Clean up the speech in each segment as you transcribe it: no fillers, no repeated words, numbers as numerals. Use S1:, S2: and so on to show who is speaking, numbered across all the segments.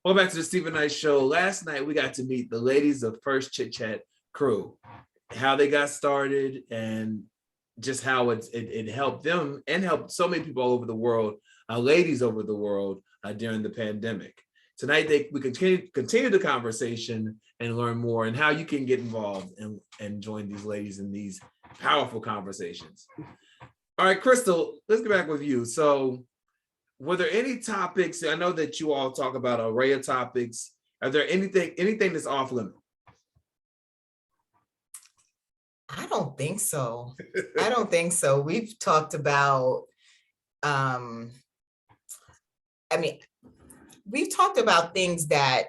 S1: Welcome back to the Stephen Knight Show. Last night, we got to meet the Ladies of First Chit-Chat Crew, how they got started and just how it helped them and helped so many people all over the world, ladies over the world during the pandemic. Tonight, we continue the conversation and learn more and how you can get involved and join these ladies in these powerful conversations. All right, Crystal, let's get back with you. So, were there any topics? I know that you all talk about an array of topics. Are there anything that's off limit?
S2: I don't think so. I don't think so. We've talked about, we've talked about things that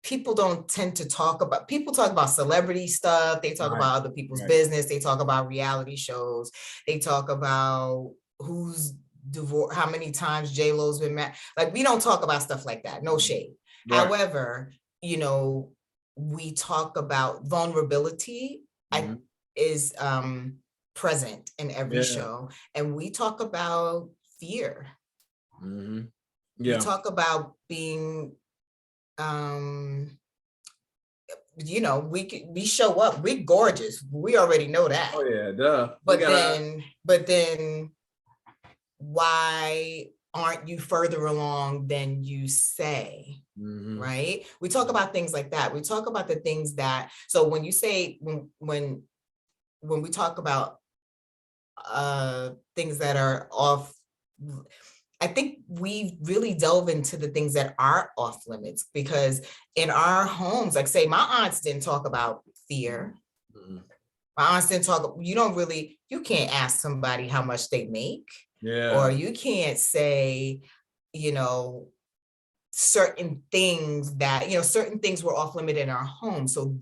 S2: people don't tend to talk about. People talk about celebrity stuff. They talk about other people's business. They talk about reality shows. They talk about who's divorce, how many times J-Lo's been married. Like, we don't talk about stuff like that. No shade. Right. However, we talk about vulnerability. Is present in every show, and we talk about fear. We talk about being, we show up, we're gorgeous. We already know that.
S1: Oh yeah, duh.
S2: But then why aren't you further along than you say? Right? We talk about things like that. We talk about the things that, so when you say, when we talk about things that are off, I think we really delve into the things that are off limits, because in our homes, like, say, my aunts didn't talk about fear. My aunts didn't talk, you can't ask somebody how much they make. Or you can't say, certain things that, certain things were off limit in our home. So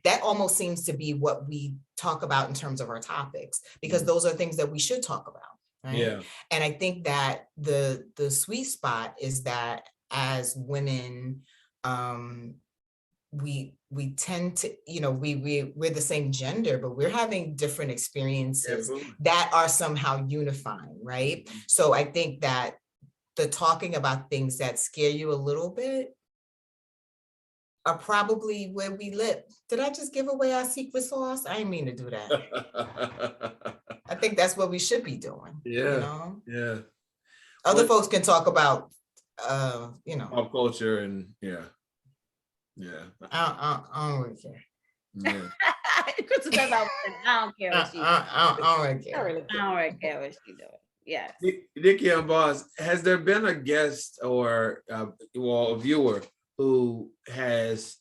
S2: that almost seems to be what we talk about in terms of our topics, because those are things that we should talk about. Right? Yeah. And I think that the sweet spot is that as women, we tend to, we're the same gender, but we're having different experiences that are somehow unifying, right? So I think that the talking about things that scare you a little bit are probably where we live. Did I just give away our secret sauce? I didn't mean to do that. I think that's what we should be doing. Yeah. Yeah. Other folks can talk about,
S1: pop culture and
S2: I don't really care.
S3: Yeah. I don't care what she doing.
S2: I don't really care.
S3: I don't really care what she doing. Yes.
S1: Nikki and Boss, has there been a guest or a viewer who has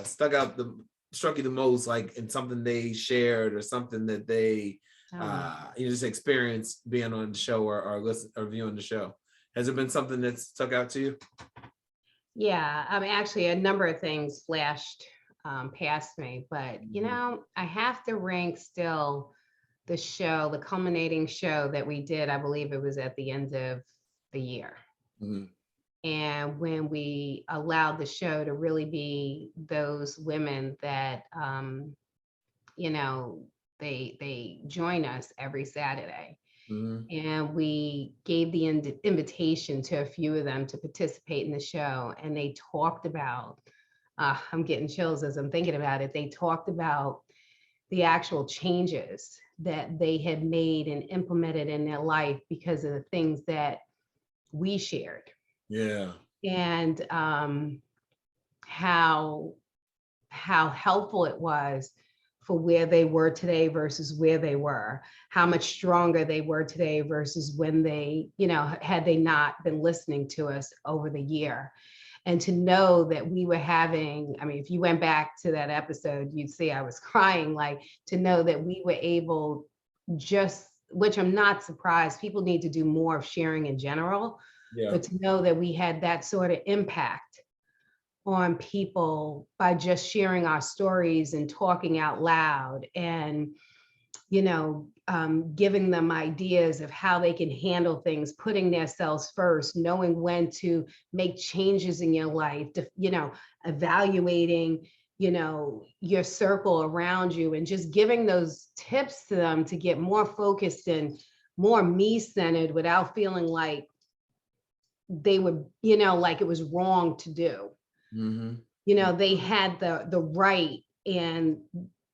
S1: struck you the most, like in something they shared or something that they just experienced being on the show or listen or viewing the show? Has there been something that stuck out to you?
S4: Yeah, actually a number of things flashed past me, but I have to rank still the show, the culminating show that we did. I believe it was at the end of the year. And when we allowed the show to really be those women that, they join us every Saturday. And we gave the invitation to a few of them to participate in the show. And they talked about, I'm getting chills as I'm thinking about it. They talked about the actual changes that they had made and implemented in their life because of the things that we shared.
S1: Yeah.
S4: And how helpful it was for where they were today versus where they were, how much stronger they were today versus when they, had they not been listening to us over the year. And to know that we were having, if you went back to that episode, you'd see I was crying, like, to know that we were able which I'm not surprised, people need to do more of sharing in general, but to know that we had that sort of impact on people by just sharing our stories and talking out loud and, giving them ideas of how they can handle things, putting themselves first, knowing when to make changes in your life, evaluating, your circle around you, and just giving those tips to them to get more focused and more me-centered without feeling like they would, you know, like it was wrong to do.
S1: Mm-hmm.
S4: You know, they had the right, and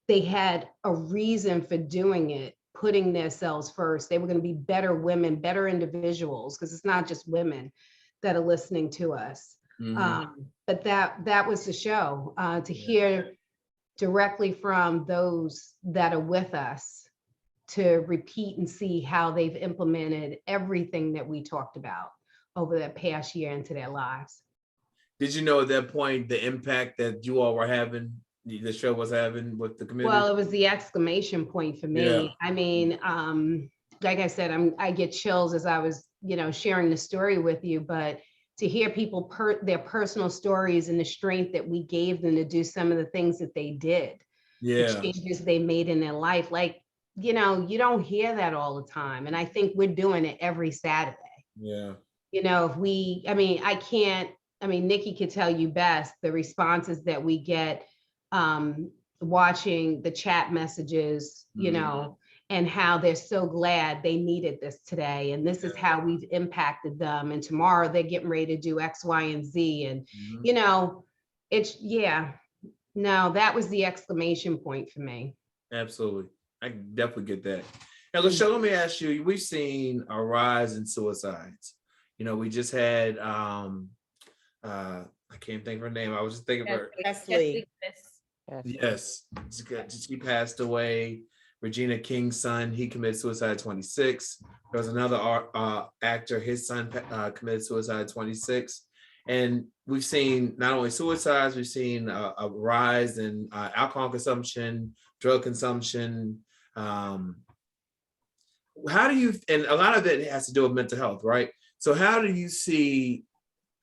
S4: they had a reason for doing it, putting themselves first. They were going to be better women, better individuals, because it's not just women that are listening to us. But that was the show, to hear directly from those that are with us, to repeat and see how they've implemented everything that we talked about over the past year into their lives.
S1: Did you know at that point the impact that you all were having, the show was having with the community?
S4: Well, it was the exclamation point for me.
S1: Yeah.
S4: I mean, like I said, I get chills as I was, you know, sharing the story with you, but to hear people their personal stories and the strength that we gave them to do some of the things that they did, the changes they made in their life, like, you know, you don't hear that all the time. And I think we're doing it every Saturday.
S1: Yeah.
S4: You know, if we, I mean, Nikki could tell you best the responses that we get, watching the chat messages, you know, and how they're so glad they needed this today. And this is how we've impacted them. And tomorrow they're getting ready to do X, Y, and Z. And, you know, it's, no, that was the exclamation point for me.
S1: Absolutely. I definitely get that. Now, Lachelle, let me ask you, we've seen a rise in suicides. You know, we just had, I can't think of her name. I was just thinking of her. Yes, she passed away. Regina King's son, he committed suicide at 26. There was another actor, his son committed suicide at 26. And we've seen not only suicides, we've seen a rise in alcohol consumption, drug consumption. How do you, and a lot of it has to do with mental health, right? So how do you see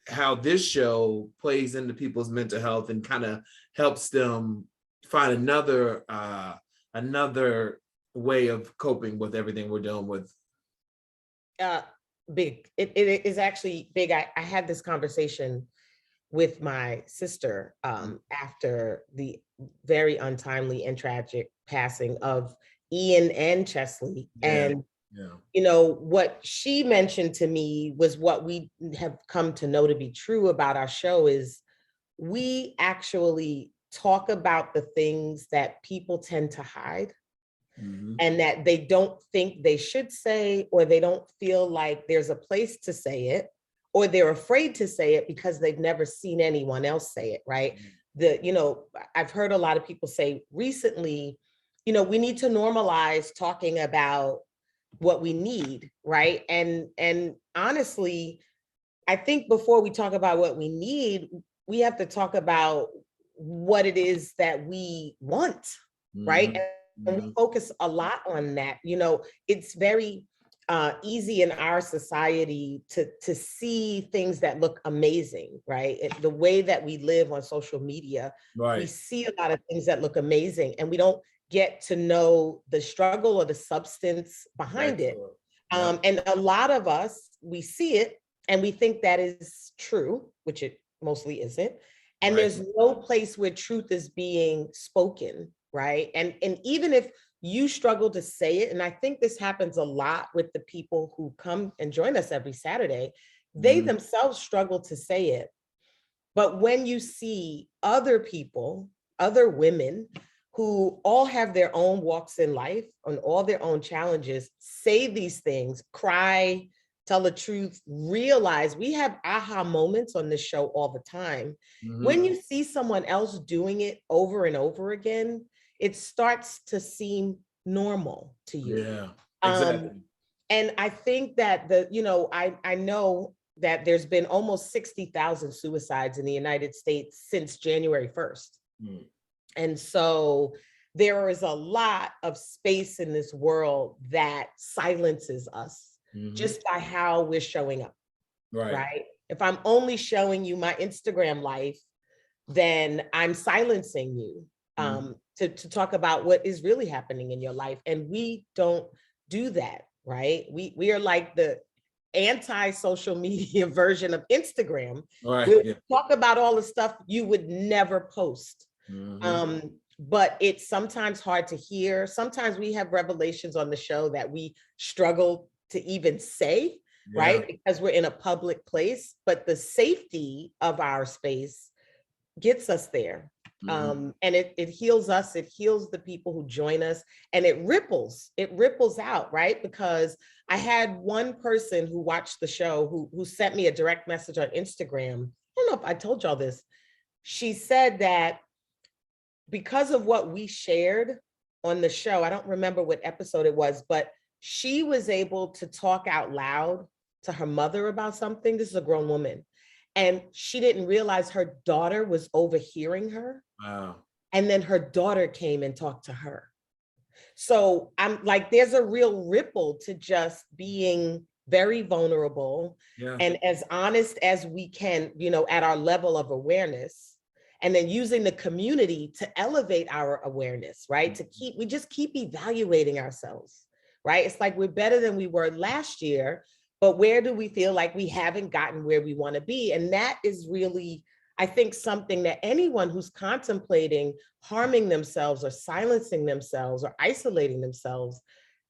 S1: how this show plays into people's mental health and kind of helps them find another way of coping with everything we're dealing with?
S5: Big. It is actually big. I had this conversation with my sister after the very untimely and tragic passing of Ian and Chesley. And you know, what she mentioned to me was what we have come to know to be true about our show is we actually talk about the things that people tend to hide and that they don't think they should say, or they don't feel like there's a place to say it, or they're afraid to say it because they've never seen anyone else say it, right? You know, I've heard a lot of people say recently, you know, we need to normalize talking about what we need, right? And honestly, I think before we talk about what we need, we have to talk about what it is that we want, right? And we focus a lot on that. You know, it's very easy in our society to see things that look amazing, right? The way that we live on social media, we see a lot of things that look amazing, and we don't get to know the struggle or the substance behind it. And a lot of us, we see it and we think that is true, which it mostly isn't. And there's no place where truth is being spoken, right? And even if you struggle to say it, and I think this happens a lot with the people who come and join us every Saturday, they themselves struggle to say it. But when you see other people, other women who all have their own walks in life and all their own challenges, say these things, cry, tell the truth, realize we have aha moments on this show all the time. When you see someone else doing it over and over again, it starts to seem normal to you.
S1: Yeah, exactly.
S5: And I think that I know that there's been almost 60,000 suicides in the United States since January 1st. And so there is a lot of space in this world that silences us just by how we're showing up, right? If I'm only showing you my Instagram life, then I'm silencing you to talk about what is really happening in your life. And we don't do that, right? We are like the anti-social media version of Instagram. We talk about all the stuff you would never post. But it's sometimes hard to hear. Sometimes we have revelations on the show that we struggle to even say right? Because we're in a public place, but the safety of our space gets us there. And it heals us, it heals the people who join us, and it ripples out, right? Because I had one person who watched the show who sent me a direct message on Instagram. I don't know if I told y'all this. She said that because of what we shared on the show, I don't remember what episode it was, but she was able to talk out loud to her mother about something. This is a grown woman. And she didn't realize her daughter was overhearing her.
S1: Wow.
S5: And then her daughter came and talked to her. So I'm like, there's a real ripple to just being very vulnerable and as honest as we can, you know, at our level of awareness, and then using the community to elevate our awareness, right? We just keep evaluating ourselves, right? It's like we're better than we were last year, but where do we feel like we haven't gotten where we want to be? And that is really, I think, something that anyone who's contemplating harming themselves or silencing themselves or isolating themselves,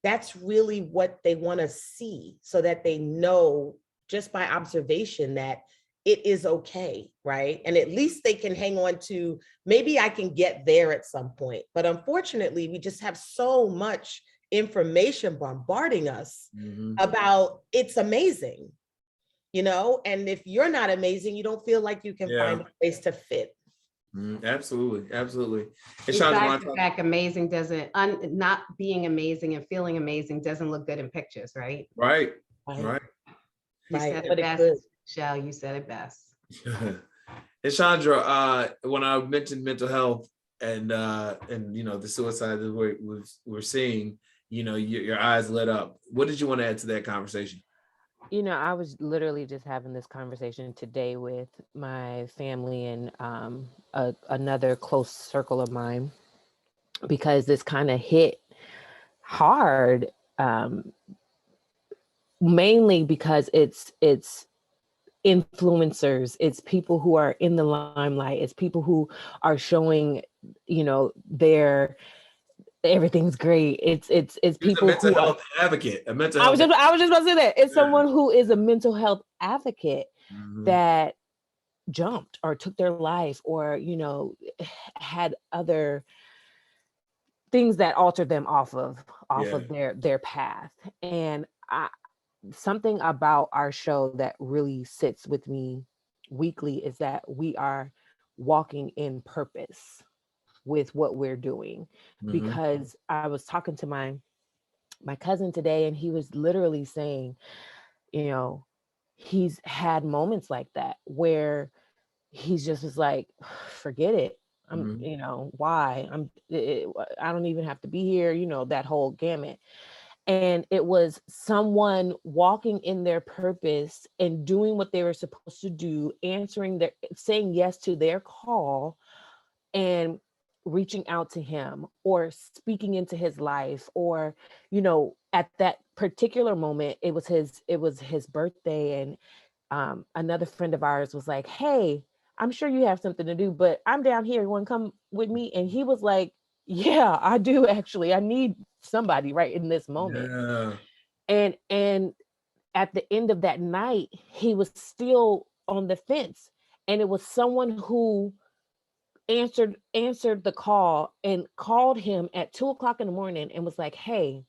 S5: that's really what they want to see, so that they know just by observation that it is okay, right? And at least they can hang on to, maybe I can get there at some point. But unfortunately, we just have so much information bombarding us about it's amazing, you know? And if you're not amazing, you don't feel like you can find a place to fit.
S1: Absolutely, absolutely.
S4: Besides the fact amazing doesn't, not being amazing and feeling amazing doesn't look good in pictures, right?
S1: Right.
S4: You said it best, Michelle, you said it best.
S1: And Chandra, when I mentioned mental health and you know, the suicide that we're seeing, you know, your eyes lit up. What did you want to add to that conversation?
S6: You know, I was literally just having this conversation today with my family and another close circle of mine, because this kind of hit hard, mainly because it's influencers, it's people who are in the limelight, it's people who are showing, you know, everything's great. It's people
S1: mental
S6: who
S1: health advocate, a mental
S6: I
S1: health.
S6: was just about to say that. It's someone who is a mental health advocate that jumped or took their life, or, you know, had other things that altered them off of their path. And something about our show that really sits with me weekly is that we are walking in purpose with what we're doing. Because I was talking to my cousin today, and he was literally saying, you know, he's had moments like that where he's just was like, forget it. You know, why? I don't even have to be here, you know, that whole gamut. And it was someone walking in their purpose and doing what they were supposed to do, saying yes to their call and reaching out to him or speaking into his life. Or, you know, at that particular moment, it was his birthday, and another friend of ours was like, hey, I'm sure you have something to do, but I'm down here. You want to come with me? And he was like, yeah, I do actually. I need somebody right in this moment. And at the end of that night, he was still on the fence. And it was someone who answered the call and called him at 2:00 in the morning and was like, hey,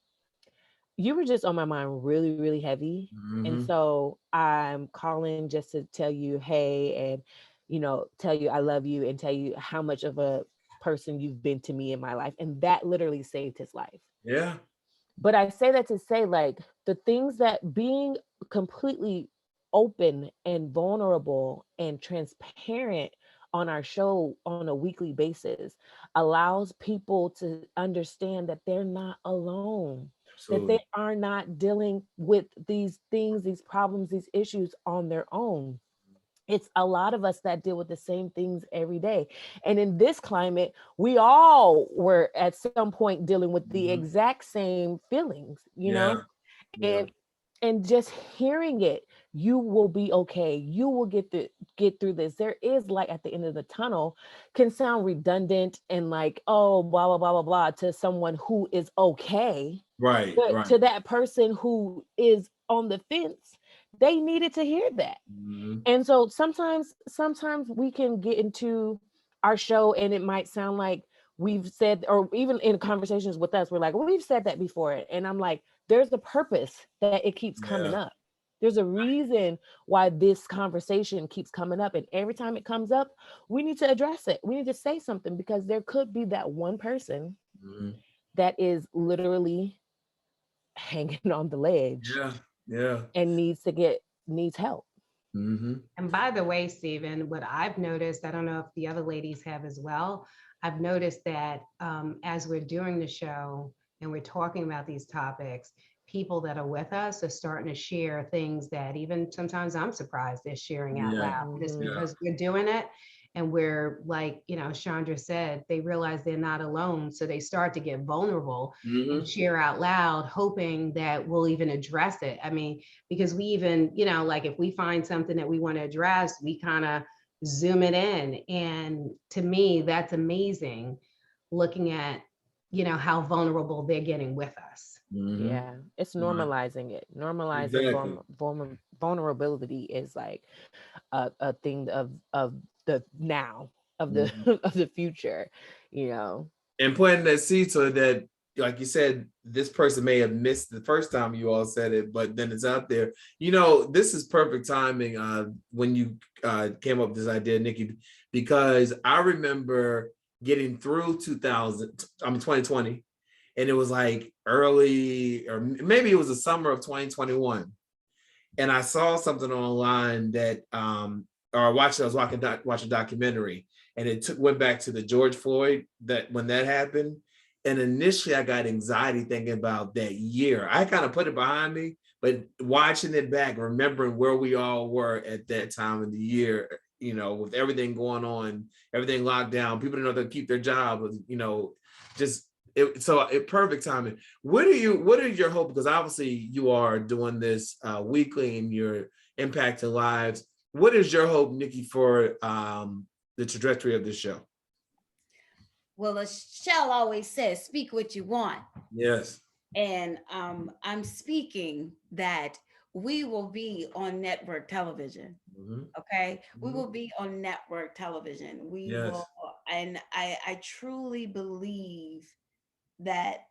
S6: you were just on my mind really, really heavy. And so I'm calling just to tell you, hey, and, you know, tell you I love you and tell you how much of a person you've been to me in my life. And that literally saved his life.
S1: Yeah.
S6: But I say that to say, like, the things that being completely open and vulnerable and transparent on our show on a weekly basis allows people to understand that they're not alone. That they are not dealing with these things, these problems, these issues on their own. It's a lot of us that deal with the same things every day. And in this climate, we all were at some point dealing with the exact same feelings, you know? And just hearing it, you will be okay. You will get through this. There is light at the end of the tunnel. Can sound redundant and like, oh, blah, blah, blah, blah, blah, to someone who is okay.
S1: Right.
S6: But to that person who is on the fence, they needed to hear that.
S1: Mhm.
S6: And so sometimes we can get into our show and it might sound like we've said, or even in conversations with us, we're like, well, we've said that before. And I'm like, there's a purpose that it keeps coming
S1: Yeah.
S6: up. There's a reason why this conversation keeps coming up. And every time it comes up, we need to address it. We need to say something, because there could be that one person
S1: Mhm.
S6: that is literally hanging on the ledge
S1: Yeah. Yeah.
S6: and needs help.
S1: Mhm.
S4: And by the way, Stephen, what I've noticed, I don't know if the other ladies have as well, I've noticed that as we're doing the show and we're talking about these topics, people that are with us are starting to share things that even sometimes I'm surprised they're sharing out
S1: Yeah.
S4: loud, just
S6: Mhm.
S1: Yeah.
S4: because we're doing it. And we're like, Chandra said, they realize they're not alone. So they start to get vulnerable and
S1: Mhm.
S4: share out loud, hoping that we'll even address it. I mean, because we even, like if we find something that we want to address, we kind of zoom it in. And to me, that's amazing, looking at, how vulnerable they're getting with us.
S1: Mhm.
S6: Yeah, it's
S1: Right.
S6: normalizing it. Normalizing
S1: Exactly.
S6: vulnerability is like a thing of the now, of the
S1: Mhm.
S6: of the future, you know.
S1: And planting that seed so that, like you said, this person may have missed the first time you all said it, but then it's out there. This is perfect timing when you came up with this idea, Nikki, because I remember getting through 2020, and it was like early, or maybe it was the summer of 2021. And I saw something online that I was watching a documentary, and it went back to the George Floyd, that when that happened. And initially I got anxiety thinking about that year. I kind of put it behind me, but watching it back, remembering where we all were at that time of the year, with everything going on, everything locked down, people didn't know how to keep their job, just perfect timing. What are your hope? Because obviously you are doing this weekly and you're impacting lives. What is your hope, Nikki, for the trajectory of this show?
S3: Well, Michelle always says, speak what you want.
S1: Yes.
S3: And I'm speaking that we will be on network television.
S1: Mm-hmm.
S3: Okay. We
S1: Mm-hmm.
S3: will be on network television. We
S1: Yes.
S3: will, and I truly believe that,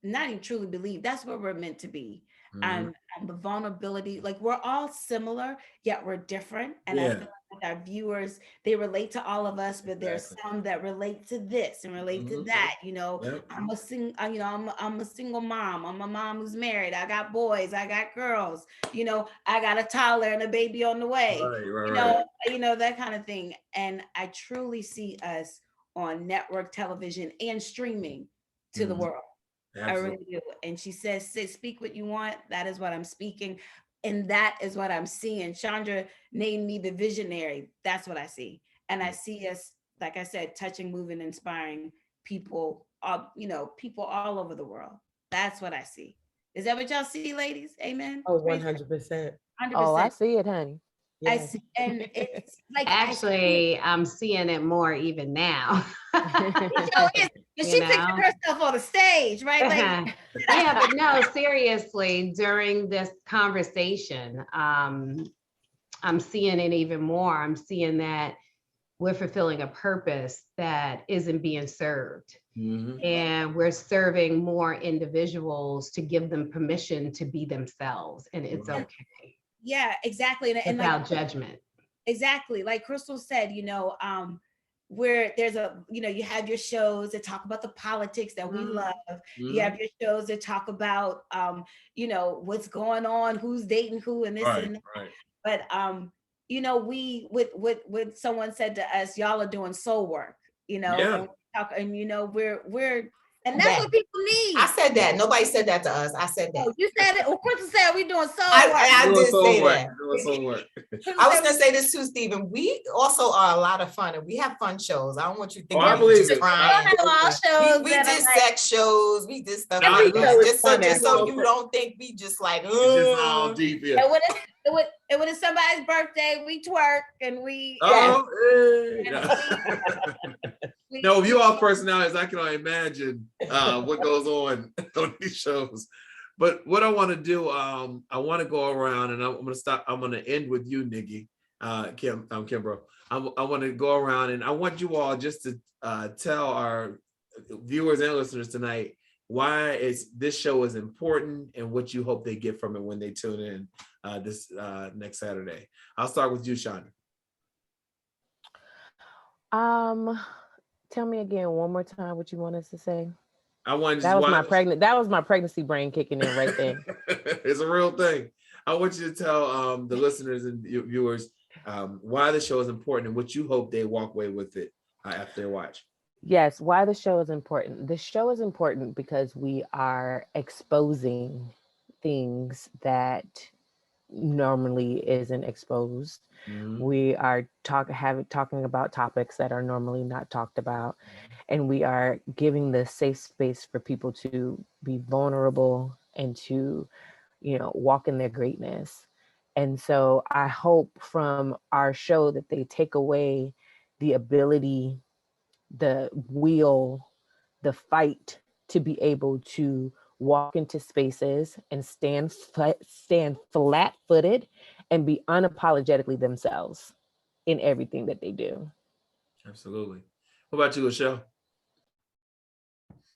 S3: not even truly believe, that's where we're meant to be.
S1: Mm-hmm.
S3: And the vulnerability, like we're all similar, yet we're different. And I
S1: Yeah.
S3: feel like our viewers, they relate to all of us, but there's
S1: Exactly.
S3: some that relate to this and relate to
S1: Mm-hmm.
S3: that.
S1: Yep.
S3: I'm a single mom. I'm a mom who's married. I got boys, I got girls, I got a toddler and a baby on the way,
S1: Right.
S3: that kind of thing. And I truly see us on network television and streaming to the
S1: Mm-hmm.
S3: world.
S1: Absolutely.
S3: I really do. And she says, speak what you want. That is what I'm speaking. And that is what I'm seeing. Chandra named me the visionary. That's what I see. And I see us, like I said, touching, moving, inspiring people, people all over the world. That's what I see. Is that what y'all see, ladies? Amen.
S5: Oh, 100%.
S3: 100%.
S6: Oh, I see it, honey.
S3: I
S5: Yes.
S3: see, and it's like
S4: Actually, I'm seeing it more even now.
S3: she pictured herself on the stage, right? Like,
S4: yeah, but no, seriously, during this conversation, I'm seeing it even more. I'm seeing that we're fulfilling a purpose that isn't being served.
S1: Mm-hmm.
S4: And we're serving more individuals to give them permission to be themselves. And it's
S1: Right.
S4: okay.
S3: Yeah, exactly. And
S4: Without
S3: like,
S4: judgment.
S3: Exactly. Like Crystal said, where there's you have your shows that talk about the politics that we love.
S1: Mm-hmm.
S3: You have your shows that talk about, what's going on, who's dating who, and this and that.
S1: Right.
S3: But, we, with someone said to us, y'all are doing soul work,
S1: Yeah.
S3: and we talk, and, we're, and that's what people need.
S2: I said that. Nobody said that to us. I said that.
S3: Oh, you said it. Well, Crystal said we doing soul work.
S2: I did say that.
S1: Doing some work.
S2: I was gonna say this too, Stephen. We also are a lot of fun, and we have fun shows. I don't want you to think
S1: I
S2: we
S1: believe
S2: just
S1: it.
S2: crying. We did sex shows. We did stuff
S1: Every
S2: like
S1: show
S2: that.
S1: is
S2: Just so
S1: fun.
S2: you don't think we just like.
S1: It's just all deep. Yeah.
S3: And when it's somebody's birthday, we twerk and we.
S1: Oh,
S3: we
S1: no, you all personalities, I can only imagine what goes on these shows. But what I want to do, I want to go around, and I'm going to stop. I'm going to end with you, Nikki, Kimbro. I want to go around, and I want you all just to tell our viewers and listeners tonight why this show is important and what you hope they get from it when they tune in this next Saturday. I'll start with you, Chandra.
S6: Tell me again one more time what you want us to say.
S1: I want
S6: that was my pregnancy brain kicking in right there.
S1: It's a real thing. I want you to tell the listeners and viewers why the show is important and what you hope they walk away with it after they watch.
S6: Yes, why the show is important. The show is important because we are exposing things that normally isn't exposed. Mm-hmm. We are talking about topics that are normally not talked about, and we are giving the safe space for people to be vulnerable and to, walk in their greatness. And so I hope from our show that they take away the ability, the will, the fight to be able to walk into spaces and stand flat-footed and be unapologetically themselves in everything that they do.
S1: Absolutely. What about you, Michelle?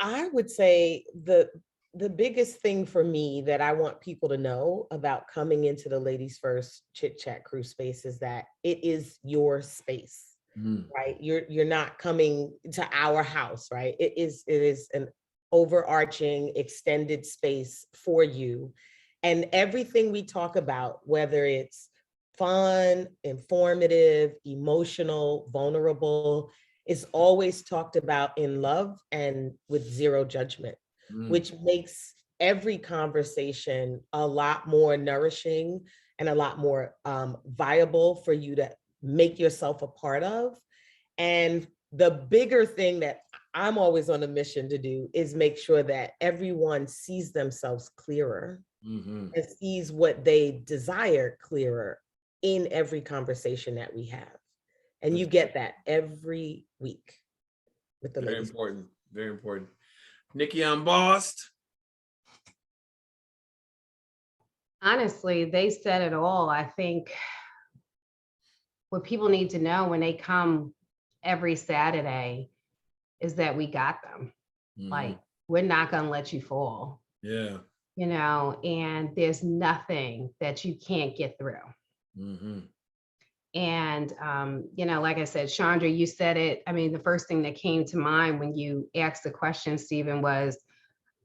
S5: I would say the biggest thing for me that I want people to know about coming into the Ladies First Chit-Chat Crew space is that it is your space. Right? You're not coming to our house, right? It is an overarching extended space for you. And everything we talk about, whether it's fun, informative, emotional, vulnerable, is always talked about in love and with zero judgment, which makes every conversation a lot more nourishing and a lot more viable for you to make yourself a part of. And the bigger thing that I'm always on a mission to do is make sure that everyone sees themselves clearer and sees what they desire clearer in every conversation that we have. And you get that every week with the
S1: very
S5: ladies.
S1: Important, very important. Nikki Unbossed.
S4: Honestly, they said it all. I think what people need to know when they come every Saturday is that we got them. Like, we're not going to let you fall.
S1: Yeah.
S4: And there's nothing that you can't get through. And, like I said, Chandra, you said it. I mean, the first thing that came to mind when you asked the question, Stephen, was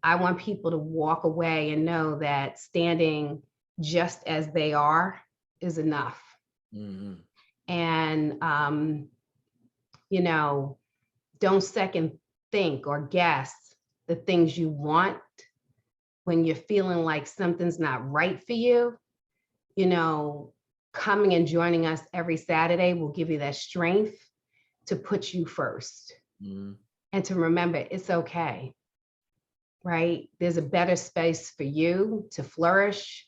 S4: I want people to walk away and know that standing just as they are is enough. And, don't second think or guess the things you want when you're feeling like something's not right for you. Coming and joining us every Saturday will give you that strength to put you first and to remember it's okay, right? There's a better space for you to flourish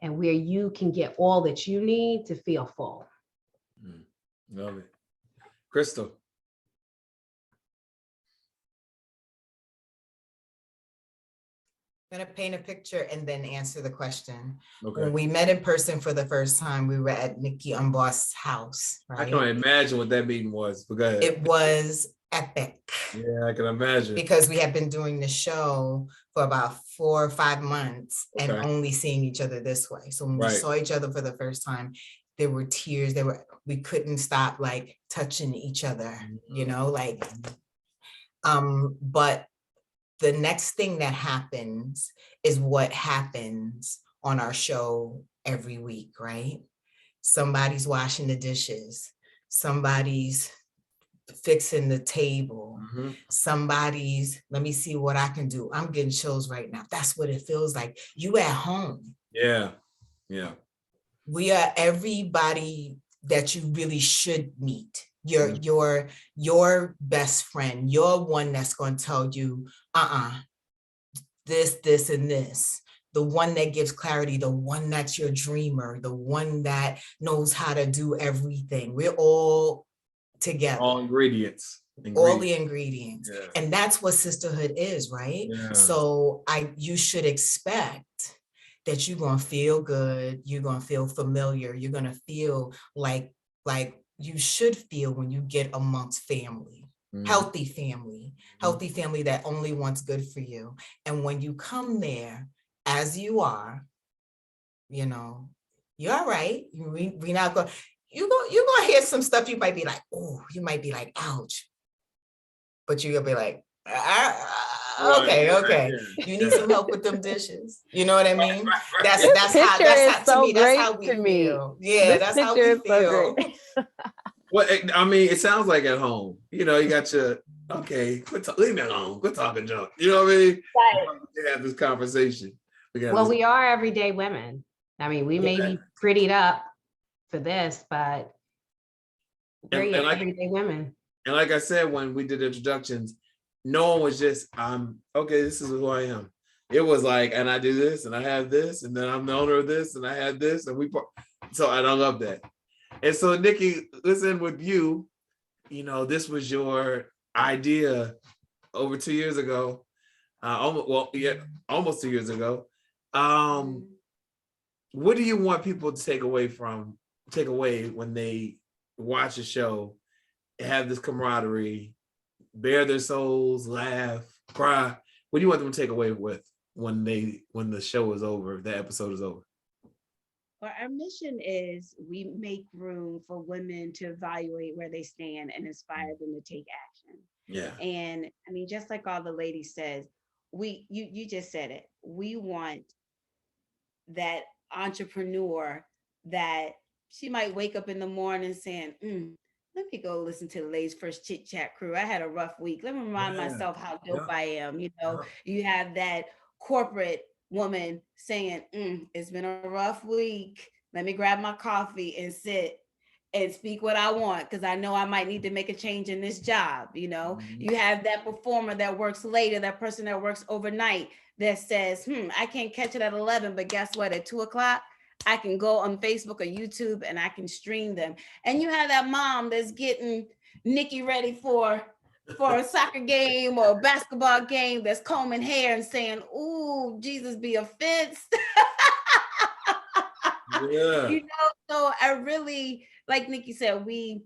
S4: and where you can get all that you need to feel full.
S1: Love it. Crystal.
S2: I'm going to paint a picture and then answer the question.
S1: Okay.
S2: When we met in person for the first time, we were at Nikki Unbossed's house, right?
S1: I can imagine what that meeting was. But go ahead.
S2: It was epic.
S1: Yeah, I can imagine.
S2: Because we had been doing the show for about 4 or 5 months and only seeing each other this way. So when we saw each other for the first time, there were tears. We couldn't stop like touching each other, but the next thing that happens is what happens on our show every week, right? Somebody's washing the dishes. Somebody's fixing the table. Somebody's, let me see what I can do. I'm getting chills right now. That's what it feels like. You at home.
S1: Yeah. Yeah.
S2: We are everybody that you really should meet. Your best friend, your one that's going to tell you, this, and this. The one that gives clarity, the one that's your dreamer, the one that knows how to do everything. We're all together.
S1: All ingredients.
S2: all the ingredients.
S1: Yeah.
S2: And that's what sisterhood is, right?
S1: Yeah.
S2: So you should expect that you're gonna feel good, you're gonna feel familiar, you're gonna feel like you should feel when you get amongst family, healthy family that only wants good for you. And when you come there as you are, you know, you're all right. We not going, you're gonna hear some stuff you might be like, oh, you might be like, ouch. But you're gonna be like, okay. You need some help with them dishes. You know what I mean? That's how to me, that's how we feel. Yeah, that's how we feel.
S1: Well, I mean, it sounds like at home. You know, you got your leave me alone. Quit talking junk. You know what I mean?
S4: Right.
S1: We have this conversation.
S4: Well, we are everyday women. I mean, we may be prettied up for this, but we're everyday women.
S1: And like I said, when we did introductions, no one was just, okay, this is who I am. It was like, and I do this, and I have this, and then I'm the owner of this, and I had this, and and I love that. And so, Nikki, listen, with you, you know, this was your idea over 2 years ago, almost 2 years ago. What do you want people to take away when they watch a show, have this camaraderie, bare their souls, laugh, cry? What do you want them to take away with when the show is over, the episode is over?
S3: Well, our mission is we make room for women to evaluate where they stand and inspire them to take action.
S1: Yeah.
S3: And I mean, just like all the ladies says, you just said it. We want that entrepreneur that she might wake up in the morning saying, let me go listen to the Ladies First Chit-Chat Crew. I had a rough week. Let me remind myself how dope I am. You know, you have that corporate woman saying, it's been a rough week. Let me grab my coffee and sit and speak what I want, because I know I might need to make a change in this job. You know, you have that performer that works later, that person that works overnight that says, I can't catch it at 11, but guess what? At 2:00, I can go on Facebook or YouTube and I can stream them. And you have that mom that's getting Nikki ready for a soccer game or a basketball game, that's combing hair and saying, ooh, Jesus be offense.
S1: Yeah.
S3: You know, so I really, like Nikki said, we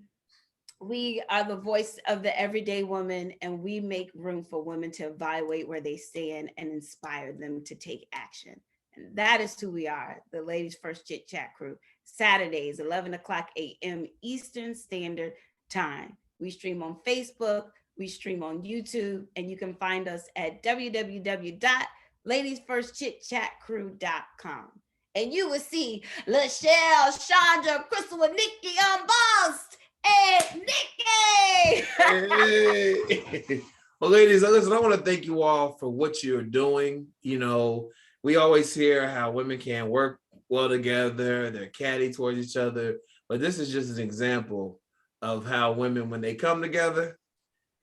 S3: are the voice of the everyday woman, and we make room for women to evaluate where they stand and inspire them to take action. And that is who we are, the Ladies First Chit-Chat Crew. Saturdays, 11:00 a.m. Eastern Standard Time. We stream on Facebook, we stream on YouTube, and you can find us at www.ladiesfirstchitchatcrew.com. And you will see Lachelle, Chandra, Crystal, and Nikki unbossed. And Nikki!
S1: Hey. Well, ladies, listen, I want to thank you all for what you're doing. You know, we always hear how women can't work well together, they're catty towards each other, but this is just an example of how women, when they come together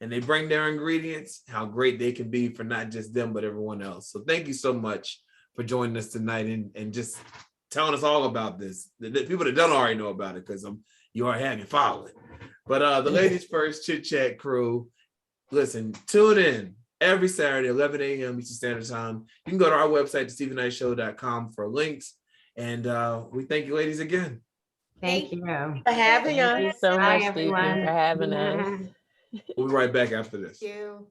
S1: and they bring their ingredients, how great they can be for not just them, but everyone else. So thank you so much for joining us tonight and just telling us all about this. The people that don't already know about it, because you already have, you follow it. But the Ladies First Chit-Chat Crew, listen, tune in every Saturday, 11 a.m. Eastern Standard Time. You can go to our website, thestephenknightshow.com, for links. And we thank you, ladies, again.
S4: Thank you
S5: For having us.
S6: Thank you so
S4: Bye,
S6: much, Stephen,
S4: everyone.
S6: for having us.
S1: We'll be right back after this.
S2: Thank you.